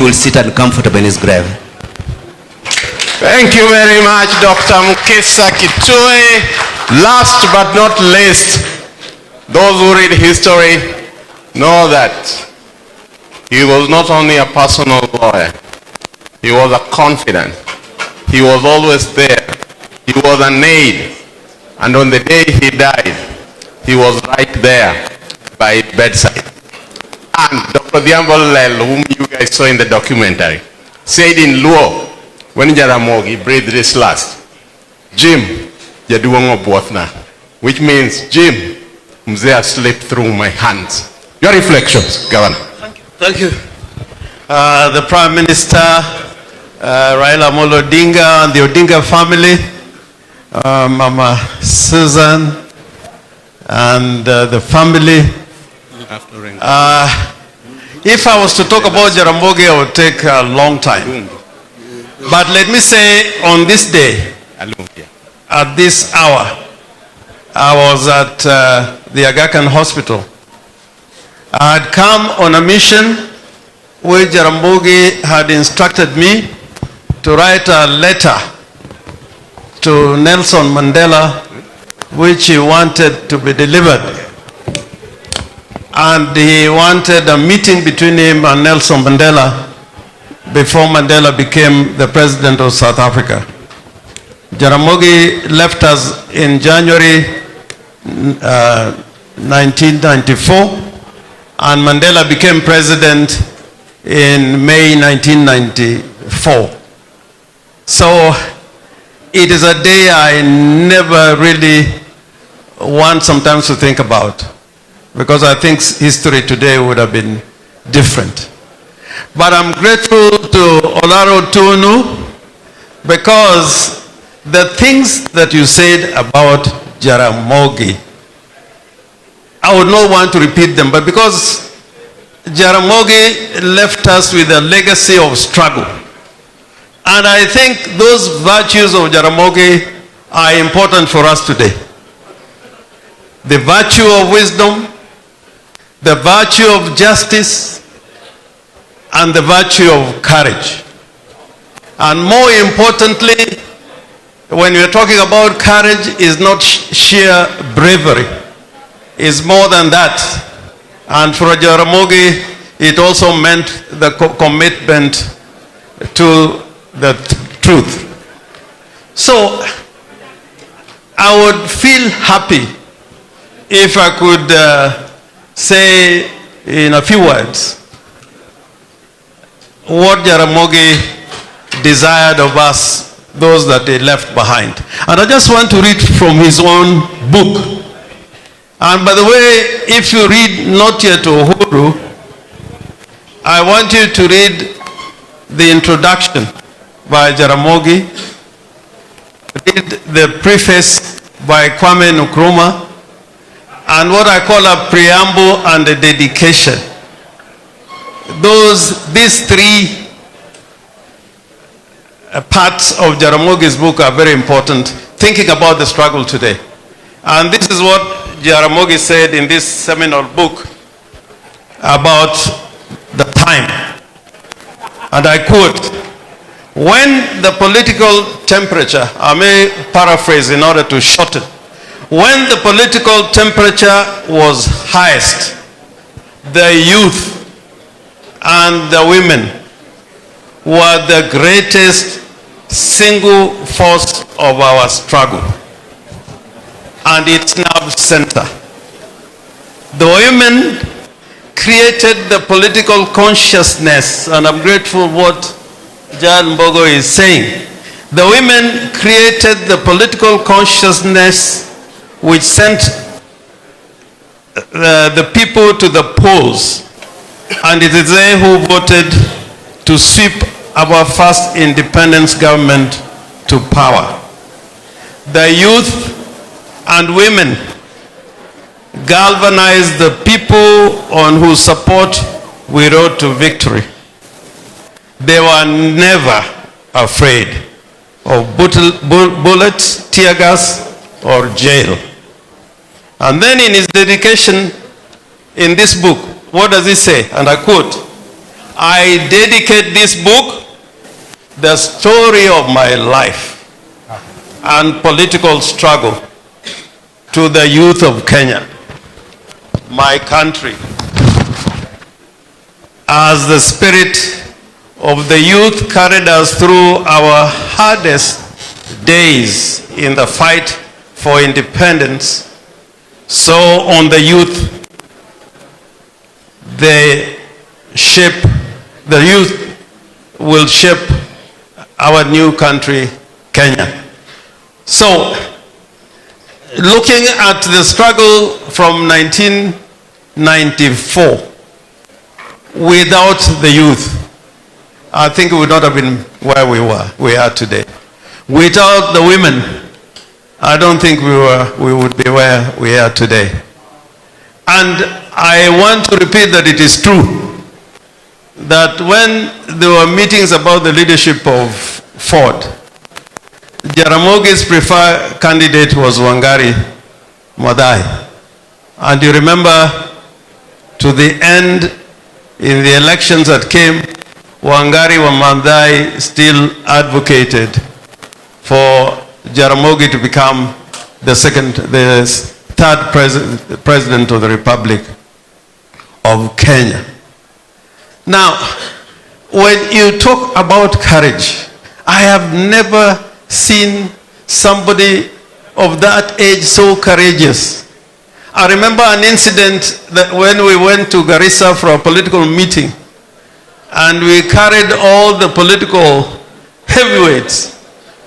will sit and comfortable in his grave. Thank you very much, Dr. Mukesa Kitui. Last but not least, those who read history know that he was not only a personal lawyer, he was a confidant. He was always there. He was an aide. And on the day he died, he was right there by bedside. And Dr. Diambo Lel, whom you guys saw in the documentary, said in Luo, when Jaramogi breathed his last, Jim, Yaduongo Bwatna, which means, Jim, Mzee slipped through my hands. Your reflections, Governor. Thank you. The Prime Minister, Raila ODINGA, and the ODINGA family, Mama Susan, and the family. If I was to talk about Jaramogi, it would take a long time. But let me say, on this day, at this hour, I was at the Aga Khan Hospital. I had come on a mission where Jaramogi had instructed me to write a letter to Nelson Mandela, which he wanted to be delivered. And he wanted a meeting between him and Nelson Mandela before Mandela became the president of South Africa. Jaramogi left us in January 1994, and Mandela became president in May 1994. So it is a day I never really want sometimes to think about, because I think history today would have been different. But I'm grateful to Olaro Tunu, because the things that you said about Jaramogi, I would not want to repeat them, but because Jaramogi left us with a legacy of struggle. And I think those virtues of Jaramogi are important for us today. The virtue of wisdom, the virtue of justice, and the virtue of courage. And more importantly, when we're talking about courage, is not sheer bravery. It's more than that. And for Jaramogi, it also meant the commitment to the truth. So I would feel happy if I could say in a few words what Jaramogi desired of us, those that he left behind. And I just want to read from his own book. And by the way, if you read Not Yet Uhuru, I want you to read the introduction by Jaramogi, read the preface by Kwame Nkrumah, and what I call a preamble and a dedication. These three parts of Jaramogi's book are very important, thinking about the struggle today. And this is what Jaramogi said in this seminal book about the time. And I quote, "When the political temperature," I may paraphrase in order to shorten, "when the political temperature was highest, the youth and the women were the greatest single force of our struggle and its nerve center. The women created the political consciousness," and I'm grateful what Jan Mbogo is saying. The women created the political consciousness which sent the people to the polls, and it is they who voted to sweep our first independence government to power. The youth and women galvanized the people on whose support we rode to victory. They were never afraid of bullets, tear gas, or jail. And then in his dedication in this book, what does he say? And I quote, I dedicate this book, the story of my life and political struggle, to the youth of Kenya, my country. As the spirit of the youth carried us through our hardest days in the fight for independence, so on the youth, the youth will shape our new country, Kenya. So, looking at the struggle from 1994, without the youth, I think we would not have been where we are today. Without the women, I don't think we would be where we are today. And I want to repeat that it is true that when there were meetings about the leadership of Ford, Jaramogi's preferred candidate was Wangari Maathai. And you remember, to the end, in the elections that came, Wangari Maathai still advocated for Jaramogi to become the third president of the Republic of Kenya. Now, when you talk about courage, I have never seen somebody of that age so courageous. I remember an incident that when we went to Garissa for a political meeting, and we carried all the political heavyweights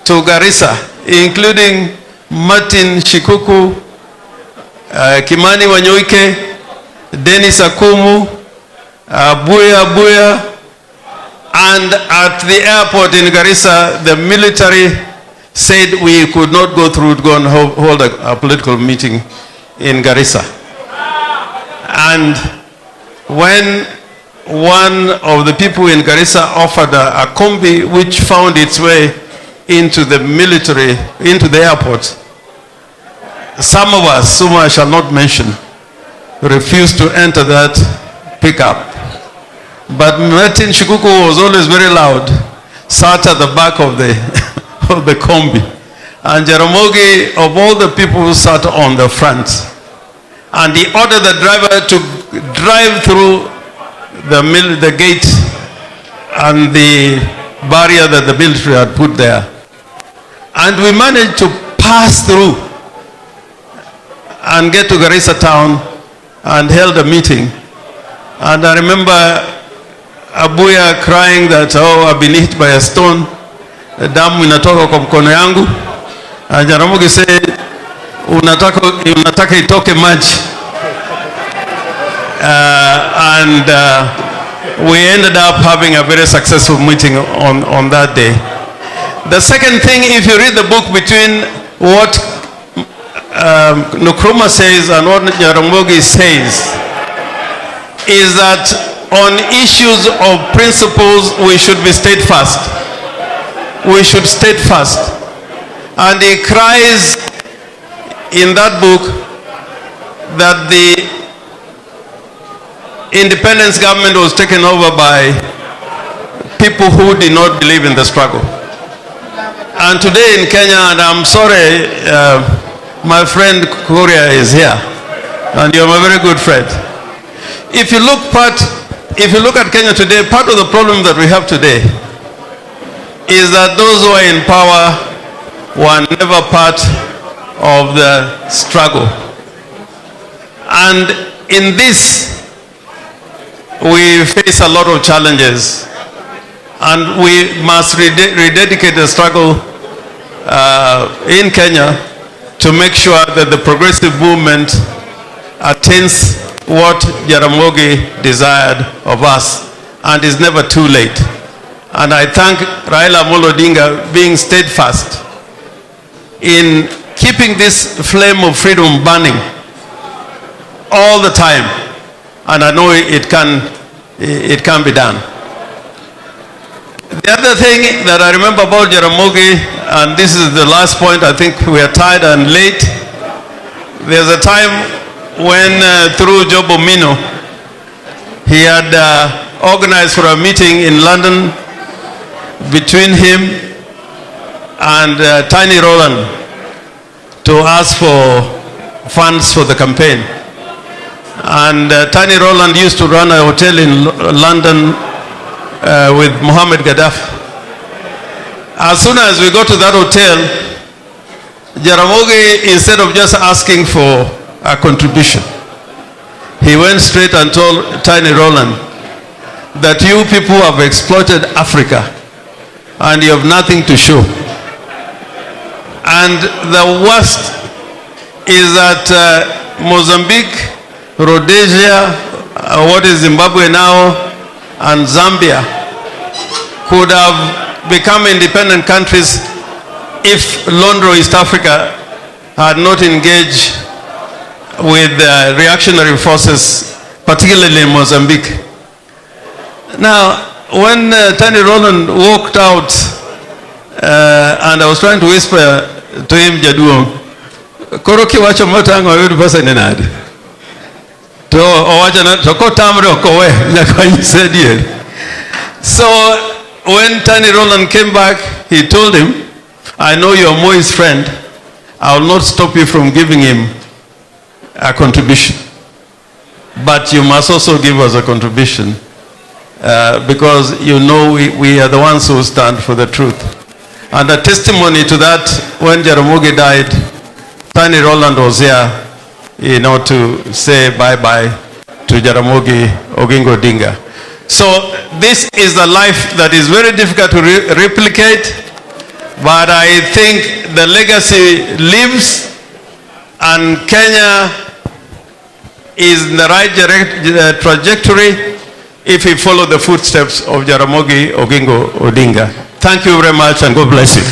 to Garissa, including Martin Shikuku, Kimani Wanyoike, Dennis Akumu, Buya, and at the airport in Garissa, the military said we could not go through to go and hold a political meeting in Garissa. And when one of the people in Garissa offered a combi which found its way into the military, into the airport, some of us, whom I shall not mention, refused to enter that pickup. But Martin Shikuku was always very loud, sat at the back of the, of the combi. And Jaramogi, of all the people who sat on the front, and he ordered the driver to drive through the gate and the barrier that the military had put there. And we managed to pass through and get to Garissa town and held a meeting. And I remember Abuya crying that, oh, I've been hit by a stone, damu inatoka kwa mkono yangu. And Jaramogi said, unataka itoke maji. We ended up having a very successful meeting on that day. The second thing, if you read the book between what Nkrumah says and what Jaramogi says, is that on issues of principles we should be steadfast. We should steadfast. And he cries in that book that the independence government was taken over by people who did not believe in the struggle. And today in Kenya, and I'm sorry, my friend Kuria is here, and you're my very good friend. If you look at Kenya today, part of the problem that we have today is that those who are in power were never part of the struggle. And in this, we face a lot of challenges, and we must rededicate the struggle in Kenya to make sure that the progressive movement attains what Jaramogi desired of us, and is never too late. And I thank Raila ODINGA being steadfast in keeping this flame of freedom burning all the time. And I know it can be done. The other thing that I remember about Jaramogi, and this is the last point, I think we are tired and late. There's a time when through Jobo Mino, he had organized for a meeting in London between him and Tiny Roland to ask for funds for the campaign. And Tiny Roland used to run a hotel in London with Mohammed Gaddafi. As soon as we got to that hotel, Jaramogi, instead of just asking for a contribution, he went straight and told Tiny Roland that you people have exploited Africa and you have nothing to show. And the worst is that Mozambique, Rhodesia, what is Zimbabwe now, and Zambia could have become independent countries if Londro East Africa had not engaged with reactionary forces, particularly in Mozambique. Now, when Tiny Roland walked out, and I was trying to whisper to him, Jaduong, Koroki wacho motango yudu pasa nenade. To owacha na to ko tamre kowe nyakwanyi said here. So when Tiny Roland came back, he told him, I know you're Moi's friend. I will not stop you from giving him a contribution. But you must also give us a contribution because you know we are the ones who stand for the truth. And a testimony to that, when Jaramogi died, Tiny Roland was here, you know, to say bye-bye to Jaramogi Oginga Odinga. So this is a life that is very difficult to replicate, but I think the legacy lives, and Kenya is in the right trajectory if we follow the footsteps of Jaramogi Oginga Odinga. Thank you very much, and God bless you.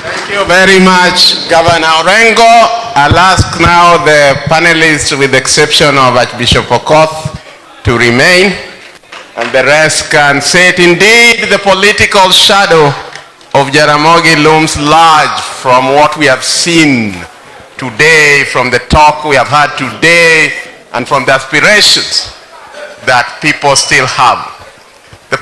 Thank you very much, Governor Orengo. I'll ask now the panelists, with the exception of Archbishop Okoth, to remain, and the rest can say it. Indeed, the political shadow of Jaramogi looms large from what we have seen today, from the talk we have had today, and from the aspirations that people still have. The